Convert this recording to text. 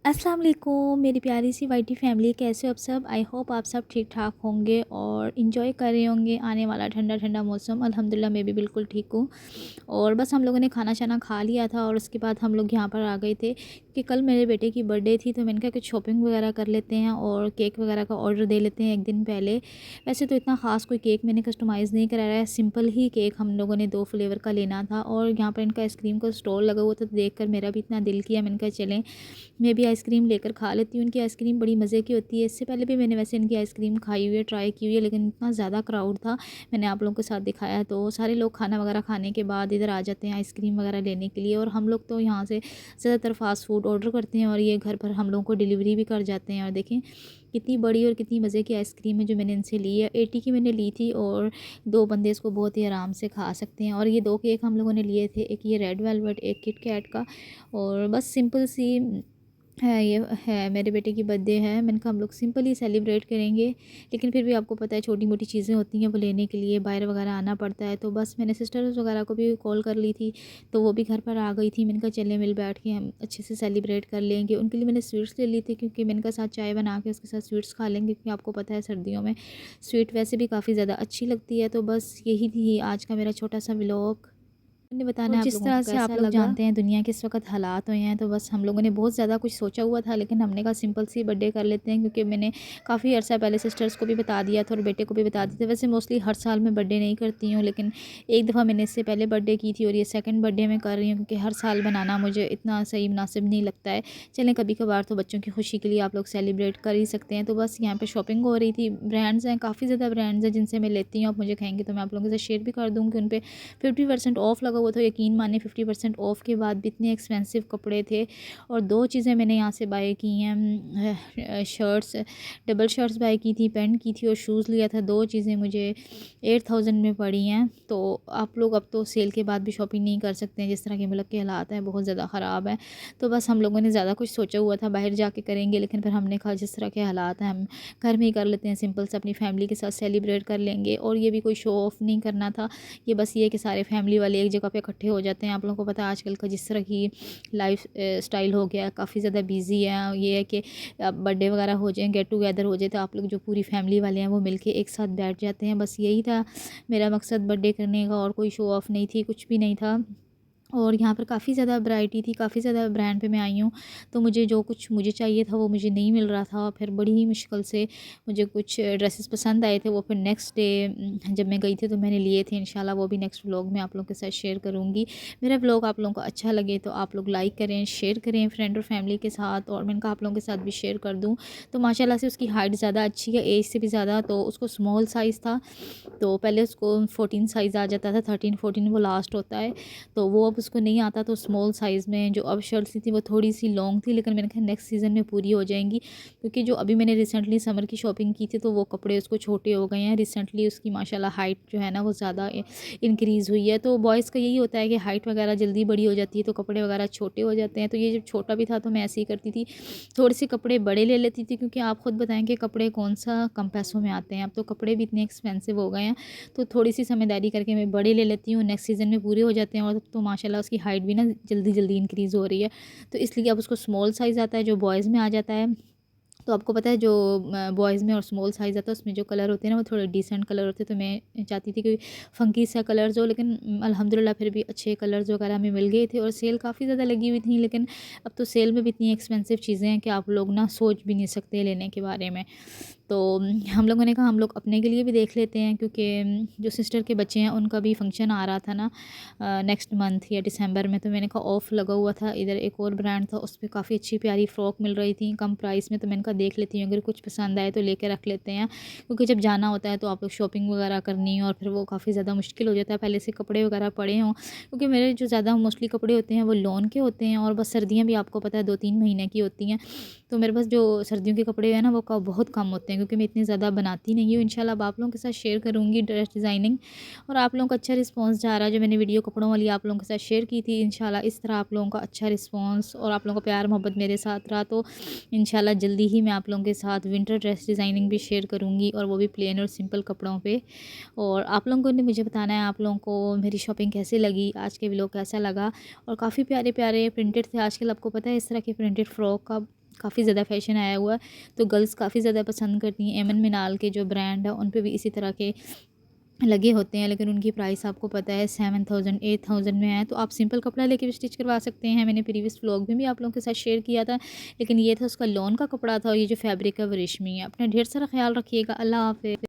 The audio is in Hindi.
अस्सलाम वालेकुम मेरी प्यारी सी वाईटी फैमिली, कैसे हो आप सब। आई होप आप सब ठीक ठाक होंगे और इन्जॉय कर रहे होंगे आने वाला ठंडा ठंडा मौसम। अल्हम्दुलिल्लाह मैं भी बिल्कुल ठीक हूँ। और बस हम लोगों ने खाना शाना खा लिया था और उसके बाद हम लोग यहाँ पर आ गए थे कि कल मेरे बेटे की बर्थडे थी, तो मैंने कहा कुछ शॉपिंग वगैरह कर लेते हैं और केक वगैरह का ऑर्डर दे लेते हैं एक दिन पहले। वैसे तो इतना ख़ास कोई केक मैंने कस्टमाइज़ नहीं कराया है, सिंपल ही केक हम लोगों ने 2 फ्लेवर का लेना था। और यहाँ पर इनका आइसक्रीम का स्टॉल लगा हुआ था, तो देख कर मेरा भी इतना दिल किया, मैंने कहा चलें मैं भी आइसक्रीम लेकर खा लेती हूँ। इनकी आइसक्रीम बड़ी मज़े की होती है। इससे पहले भी मैंने वैसे इनकी आइसक्रीम खाई हुई है, ट्राई की हुई है, लेकिन इतना ज़्यादा क्राउड था, मैंने आप लोगों के साथ दिखाया। तो सारे लोग खाना वगैरह खाने के बाद इधर आ जाते हैं आइसक्रीम वगैरह लेने के लिए। और हम लोग तो यहाँ से ज़्यादातर फ़ास्ट फूड ऑर्डर करते हैं और ये घर पर हम लोगों को डिलीवरी भी कर जाते हैं। और देखें कितनी बड़ी और कितनी मज़े की आइसक्रीम है जो मैंने इनसे ली है। 80 की मैंने ली थी और 2 बंदे इसको बहुत ही आराम से खा सकते हैं। और ये 2 केक हम लोगों ने लिए थे, एक ये रेड वेलवेट, एक किट कैट का। और बस सिंपल सी है, ये है मेरे बेटे की बर्थडे है। मैंने कहा हम लोग सिंपल ही सेलिब्रेट करेंगे, लेकिन फिर भी आपको पता है छोटी मोटी चीज़ें होती हैं, वो लेने के लिए बाहर वगैरह आना पड़ता है। तो बस मैंने सिस्टर्स वगैरह को भी कॉल कर ली थी, तो वो भी घर पर आ गई थी। मैंने कहा चले मिल बैठ के हम अच्छे से सेलिब्रेट कर लेंगे। उनके लिए मैंने स्वीट्स ले ली थी, क्योंकि मैंने कहा साथ चाय बना के उसके साथ स्वीट्स खा लेंगे, क्योंकि आपको पता है सर्दियों में स्वीट वैसे भी काफ़ी ज़्यादा अच्छी लगती है। तो बस यही थी आज का मेरा छोटा सा व्लॉग। मैंने बताना और है आप जिस लोगों को तरह से कैसा आप लोग लगा। जानते हैं दुनिया के इस वक्त हालात हुए हैं, तो बस हम लोगों ने बहुत ज़्यादा कुछ सोचा हुआ था, लेकिन हमने कहा सिंपल सी बर्थडे कर लेते हैं, क्योंकि मैंने काफ़ी अर्सा पहले सिस्टर्स को भी बता दिया था और बेटे को भी बता दिया था। वैसे मोस्टली हर साल मैं बर्थडे नहीं करती हूँ, लेकिन एक दफ़ा मैंने इससे पहले बर्थडे की थी और ये सेकंड बर्थडे मैं कर रही हूँ, क्योंकि हर साल बनाना मुझे इतना सही मुनासिब नहीं लगता है। चलें कभी कभार तो बच्चों की खुशी के लिए आप लोग सेलिब्रेट कर ही सकते हैं। तो बस यहाँ पर शॉपिंग हो रही थी, ब्रांड्स हैं, काफ़ी ज़्यादा ब्रांड्स हैं जिनसे मैं लेती हूँ। आप मुझे कहेंगे तो मैं आप लोगों के साथ शेयर भी कर दूँगी। उन पर 50% ऑफ़ लगा हुआ था, यकीन मानिए 50% ऑफ़ के बाद भी इतने एक्सपेंसिव कपड़े थे। और 2 चीज़ें मैंने यहाँ से बाय की हैं, शर्ट्स, डबल शर्ट्स बाय की थी, पैंट की थी और शूज़ लिया था। 2 चीज़ें मुझे 8000 में पड़ी हैं। तो आप लोग अब तो सेल के बाद भी शॉपिंग नहीं कर सकते हैं, जिस तरह के मुल्क के हालात हैं बहुत ज़्यादा ख़राब हैं। तो बस हम लोगों ने ज़्यादा कुछ सोचा हुआ था बाहर जाके करेंगे, लेकिन फिर हमने कहा जिस तरह के हालात हैं हम घर में ही कर लेते हैं, सिंपल से अपनी फैमिली के साथ सेलिब्रेट कर लेंगे। और ये भी कोई शो ऑफ़ नहीं करना था, ये बस ये है कि सारे फैमिली वाले एक जगह पे इकट्ठे हो जाते हैं। आप लोगों को पता है आजकल का जिस तरह की लाइफ स्टाइल हो गया है, काफ़ी ज़्यादा बिजी है। ये है कि बर्थडे वगैरह हो जाए, गेट टुगेदर हो जाए, तो आप लोग जो पूरी फैमिली वाले हैं वो मिलके एक साथ बैठ जाते हैं। बस यही था मेरा मकसद बर्थडे करने का, और कोई शो ऑफ़ नहीं थी, कुछ भी नहीं था। और यहाँ पर काफ़ी ज़्यादा वैरायटी थी, काफ़ी ज़्यादा ब्रांड पे मैं आई हूँ, तो मुझे जो कुछ मुझे चाहिए था वो मुझे नहीं मिल रहा था। फिर बड़ी ही मुश्किल से मुझे कुछ ड्रेसेस पसंद आए थे, वो फिर नेक्स्ट डे जब मैं गई थी तो मैंने लिए थे। इंशाल्लाह वो भी नेक्स्ट व्लॉग में आप लोगों के साथ शेयर करूँगी। मेरा व्लॉग आप लोगों को अच्छा लगे तो आप लोग लाइक करें, शेयर करें फ्रेंड और फैमिली के साथ। और मैंने कहा आप लोगों के साथ भी शेयर कर दूँ। तो माशाल्लाह से उसकी हाइट ज़्यादा अच्छी है, एज से भी ज़्यादा, तो उसको स्मॉल साइज़ था। तो पहले उसको 14 साइज़ आ जाता था, 13-14 वो लास्ट होता है, तो वो अब उसको नहीं आता। तो स्मॉल साइज़ में जो अब शर्ट्स थी वो थोड़ी सी लॉन्ग थी, लेकिन मैंने कहा नेक्स्ट सीज़न में पूरी हो जाएंगी, क्योंकि जो अभी मैंने रिसेंटली समर की शॉपिंग की थी तो वो कपड़े उसको छोटे हो गए हैं। रिसेंटली उसकी माशाल्लाह हाइट जो है ना वो ज़्यादा इंक्रीज़ हुई है। तो बॉयज़ का यही होता है कि हाइट वगैरह जल्दी बड़ी हो जाती है, तो कपड़े वगैरह छोटे हो जाते हैं। तो ये जब छोटा भी था तो मैं ऐसे ही करती थी, थोड़े से कपड़े बड़े ले लेती थी, क्योंकि आप खुद बताएं कि कपड़े कौन सा कम पैसों में आते हैं। अब तो कपड़े भी इतने एक्सपेंसिव हो गए हैं, तो थोड़ी-सी समझदारी करके मैं बड़े ले लेती हूँ, नेक्स्ट सीज़न में पूरे हो जाते हैं। और अब तो माशाल्लाह उसकी हाइट भी ना जल्दी-जल्दी इंक्रीज़ हो रही है। तो इसलिए अब उसको स्मॉल साइज़ आता है, जो बॉयज़ में आ जाता है। तो आपको पता है जो बॉयज़ में और स्मॉल साइज़ आता है उसमें जो कलर होते हैं ना वो थोड़े डिसेंट कलर होते हैं। तो मैं चाहती थी कि फ़ंकी सा कलर्स हो, लेकिन अल्हम्दुलिल्लाह फिर भी अच्छे कलर्स वगैरह हमें मिल गए थे। और सेल काफ़ी ज़्यादा लगी हुई थी, लेकिन अब तो सेल में भी इतनी एक्सपेंसिव चीज़ें हैं कि आप लोग ना सोच भी नहीं सकते लेने के बारे में। तो हम लोगों ने कहा हम लोग अपने के लिए भी देख लेते हैं, क्योंकि जो सिस्टर के बच्चे हैं उनका भी फंक्शन आ रहा था ना नेक्स्ट मंथ या दिसंबर में। तो मैंने कहा ऑफ़ लगा हुआ था, इधर एक और ब्रांड था उस पर काफ़ी अच्छी प्यारी फ़्रॉक मिल रही थी कम प्राइस में। तो मैंने कहा देख लेती हूँ, अगर कुछ पसंद आए तो लेके रख लेते हैं, क्योंकि जब जाना होता है तो आप लोग शॉपिंग वगैरह करनी है और फिर वो काफ़ी ज़्यादा मुश्किल हो जाता है पहले से कपड़े वगैरह पड़े हों। क्योंकि मेरे जो ज़्यादा मोस्टली कपड़े होते हैं वो लॉन के होते हैं, और बस सर्दियाँ भी आपको पता है 2-3 महीने की होती हैं। तो मेरे पास जो सर्दियों के कपड़े हैं ना वो बहुत कम होते हैं, क्योंकि मैं इतनी ज़्यादा बनाती नहीं हूँ। इंशाल्लाह अब आप लोगों के साथ शेयर करूँगी ड्रेस डिज़ाइनिंग। और आप लोगों का अच्छा रिस्पांस जा रहा है, जो मैंने वीडियो कपड़ों वाली आप लोगों के साथ शेयर की थी, इंशाल्लाह इस तरह आप लोगों का अच्छा रिस्पांस और आप लोगों का प्यार मोहब्बत मेरे साथ रहा तो इंशाल्लाह जल्दी ही मैं आप लोगों के साथ विंटर ड्रेस डिज़ाइनिंग भी शेयर करूँगी, और वो भी प्लेन और सिंपल कपड़ों पे। और आप लोगों ने मुझे बताना है आप लोगों को मेरी शॉपिंग कैसे लगी, आज के व्लॉग कैसा लगा। और काफ़ी प्यारे प्यारे प्रिंटेड थे, आजकल आपको पता है इस तरह के प्रिंटेड फ्रॉक का काफ़ी ज़्यादा फैशन आया हुआ है, तो गर्ल्स काफ़ी ज़्यादा पसंद करती हैं। एमन मिनाल के जो ब्रांड है उन पे भी इसी तरह के लगे होते हैं, लेकिन उनकी प्राइस आपको पता है 7000 8000 में है। तो आप सिंपल कपड़ा लेके भी स्टिच करवा सकते हैं। मैंने प्रीवियस व्लॉग में भी आप लोगों के साथ शेयर किया था, लेकिन ये था उसका लॉन का कपड़ा था और ये जो फैब्रिक है वो रेशमी है। अपना ढेर सारा ख्याल रखिएगा। अल्लाह हाफ़िज़।